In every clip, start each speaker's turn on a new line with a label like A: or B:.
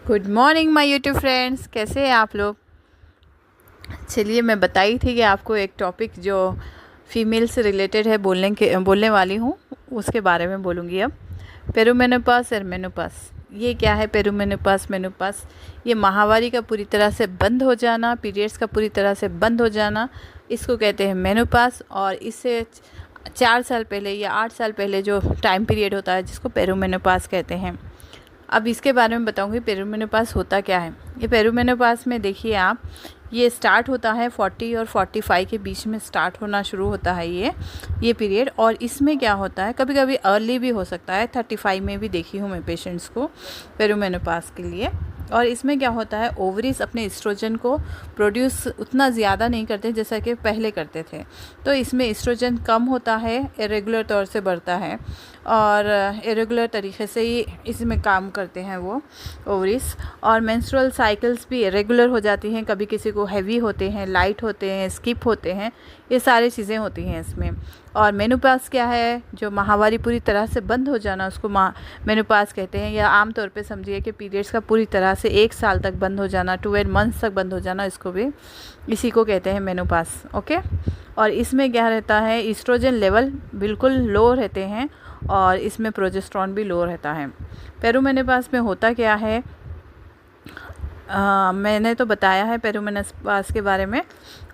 A: Good morning my YouTube friends, कैसे हैं आप लोग। चलिए, मैं बताई थी कि आपको एक टॉपिक जो फीमेल से रिलेटेड है बोलने वाली हूँ, उसके बारे में बोलूँगी अब। पेरूमेनोपास और मेनोपास, ये क्या है। पेरूमेनोपास मेनोपास, ये माहवारी का पूरी तरह से बंद हो जाना, पीरियड्स का पूरी तरह से बंद हो जाना, इसको कहते हैं मेनोपास। और इससे 4 साल पहले या 8 साल पहले जो टाइम पीरियड होता है, जिसको पेरूमेनोपास कहते हैं। अब इसके बारे में बताऊंगी पेरूमेनोपास होता क्या है। ये पेरूमेनोपास में देखिए आप, ये स्टार्ट होता है 40 और 45 के बीच में स्टार्ट होना शुरू होता है ये पीरियड। और इसमें क्या होता है, कभी कभी अर्ली भी हो सकता है, 35 में भी देखी हूँ मैं पेशेंट्स को पेरूमेनोपास के लिए। और इसमें क्या होता है, ओवरीज अपने एस्ट्रोजन को प्रोड्यूस उतना ज़्यादा नहीं करते जैसा कि पहले करते थे। तो इसमें एस्ट्रोजन कम होता है, इरेगुलर तौर से बढ़ता है और इरेगुलर तरीके से ही इसमें काम करते हैं वो ओवरीज। और मेंस्ट्रुअल साइकिल्स भी इरेगुलर हो जाती हैं, कभी किसी को हैवी होते हैं, लाइट होते हैं, स्किप होते हैं, ये सारी चीज़ें होती हैं इसमें। और मेनोपास क्या है, जो माहवारी पूरी तरह से बंद हो जाना, उसको मेनोपास कहते हैं। या आमतौर पे समझिए कि पीरियड्स का पूरी तरह से 1 साल तक बंद हो जाना, 12 मंथ्स तक बंद हो जाना, इसको भी इसी को कहते हैं मेनोपास। ओके। और इसमें क्या रहता है, ईस्ट्रोजन लेवल बिल्कुल लो रहते हैं और इसमें प्रोजेस्टेरॉन भी लो रहता है। पेरूमेनोपास में होता क्या है, मैंने तो बताया है पेरूमेनोपास के बारे में।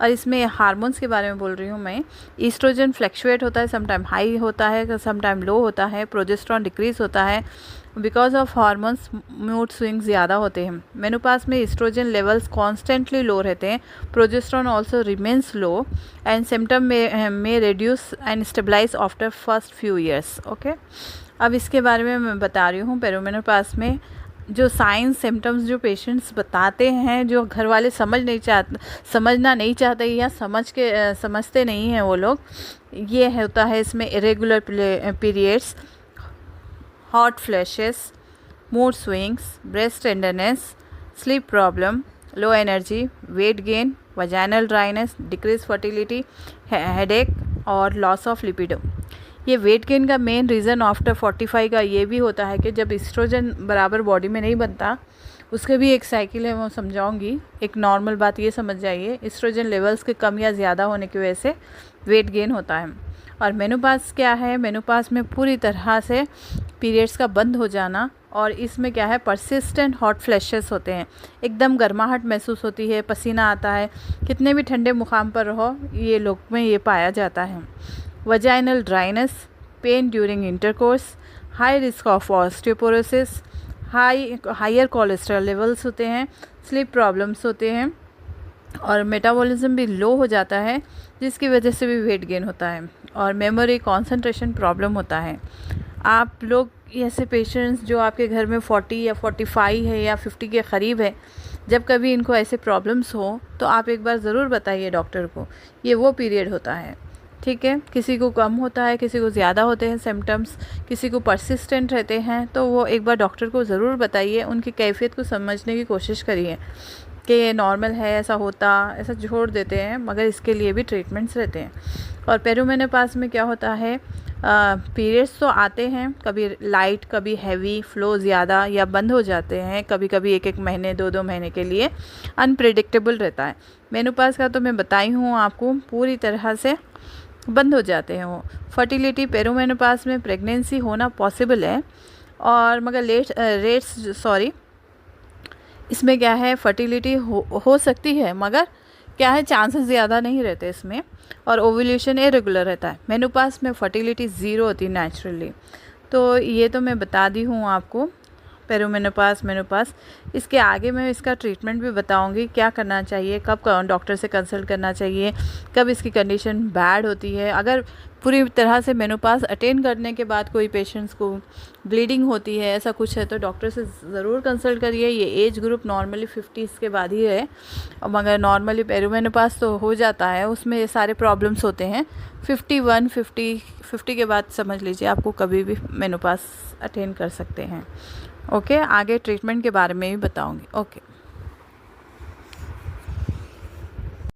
A: और इसमें हार्मोन्स के बारे में बोल रही हूँ मैं। ईस्ट्रोजन फ्लक्चुएट होता है, समटाइम हाई होता है, समटाइम लो होता है। प्रोजेस्टेरॉन डिक्रीज होता है because of hormones, mood swing ज़्यादा होते हैं। मेनोपास में ईस्ट्रोजन लेवल्स कॉन्स्टेंटली लो रहते हैं। Progesterone also remains low and symptom may reduce and stabilise after first few years. Okay. अब इसके बारे में मैं बता रही हूँ। पेरूमेनोपास में जो साइंस सिम्टम्स जो पेशेंट्स बताते हैं, जो घर वाले समझना नहीं चाहते या समझते नहीं हैं वो लोग, ये होता है इसमें irregular periods, hot flashes, mood swings, breast tenderness, sleep problem, low energy, weight gain, vaginal dryness, decrease fertility, headache और लॉस ऑफ लिपिडो। ये वेट गेन का मेन रीज़न आफ्टर 45 का ये भी होता है कि जब एस्ट्रोजन बराबर बॉडी में नहीं बनता, उसके भी एक साइकिल है, वो समझाऊंगी। एक नॉर्मल बात ये समझ जाइए, एस्ट्रोजन लेवल्स के कम या ज़्यादा होने की वजह से वेट गेन होता है। और मेनोपास क्या है, मेनोपास में पूरी तरह से पीरियड्स का बंद हो जाना। और इसमें क्या है, परसिस्टेंट हॉट फ्लैशेस होते हैं, एकदम गर्माहट महसूस होती है, पसीना आता है, कितने भी ठंडे मुकाम पर रहो, ये लोग में ये पाया जाता है। Vaginal dryness, pain during intercourse, high risk of osteoporosis, higher cholesterol levels होते हैं, स्लीप प्रॉब्लम्स होते हैं और मेटाबॉलिज्म भी लो हो जाता है, जिसकी वजह से भी वेट गेन होता है। और मेमोरी कंसंट्रेशन प्रॉब्लम होता है। आप लोग ऐसे पेशेंट्स जो आपके घर में 40 या 45 है या 50 के करीब है, जब कभी इनको ऐसे प्रॉब्लम्स हो तो आप एक बार ज़रूर बताइए डॉक्टर को। ये वो पीरियड होता है, ठीक है। किसी को कम होता है, किसी को ज़्यादा होते हैं सिम्टम्स, किसी को परसिस्टेंट रहते हैं, तो वो एक बार डॉक्टर को ज़रूर बताइए। उनकी कैफियत को समझने की कोशिश करिए कि ये नॉर्मल है, ऐसा छोड़ देते हैं, मगर इसके लिए भी ट्रीटमेंट्स रहते हैं। और पेरूमेनोपास में क्या होता है, पीरियड्स तो आते हैं, कभी लाइट, कभी हैवी, फ्लो ज़्यादा या बंद हो जाते हैं, कभी कभी 1-1 महीने 2-2 महीने के लिए, अनप्रिडिक्टेबल रहता है। मेनोपास का तो मैं बताई हूँ आपको, पूरी तरह से बंद हो जाते हैं वो। फर्टिलिटी, पेरूमेनोपास में प्रेगनेंसी होना पॉसिबल है और मगर इसमें क्या है, फर्टिलिटी हो सकती है, मगर क्या है, चांसेस ज़्यादा नहीं रहते इसमें। और ओव्यूलेशन इरेगुलर रहता है। मेनोपास में फर्टिलिटी 0 होती है नेचुरली। तो ये तो मैं बता दी हूँ आपको पेरूमेनोपास मेनोपास। इसके आगे मैं इसका ट्रीटमेंट भी बताऊंगी, क्या करना चाहिए, कब डॉक्टर से कंसल्ट करना चाहिए, कब इसकी कंडीशन बैड होती है। अगर पूरी तरह से मेनोपास अटेन करने के बाद कोई पेशेंट्स को ब्लीडिंग होती है, ऐसा कुछ है, तो डॉक्टर से ज़रूर कंसल्ट करिए। ये एज ग्रुप नॉर्मली 50s के बाद ही है, मगर नॉर्मली पेरूमेनोपास तो हो जाता है, उसमें ये सारे प्रॉब्लम्स होते हैं। 50 के बाद समझ लीजिए आपको कभी भी मेनोपास अटेन कर सकते हैं। ओके। आगे ट्रीटमेंट के बारे में भी बताऊंगी। ओके।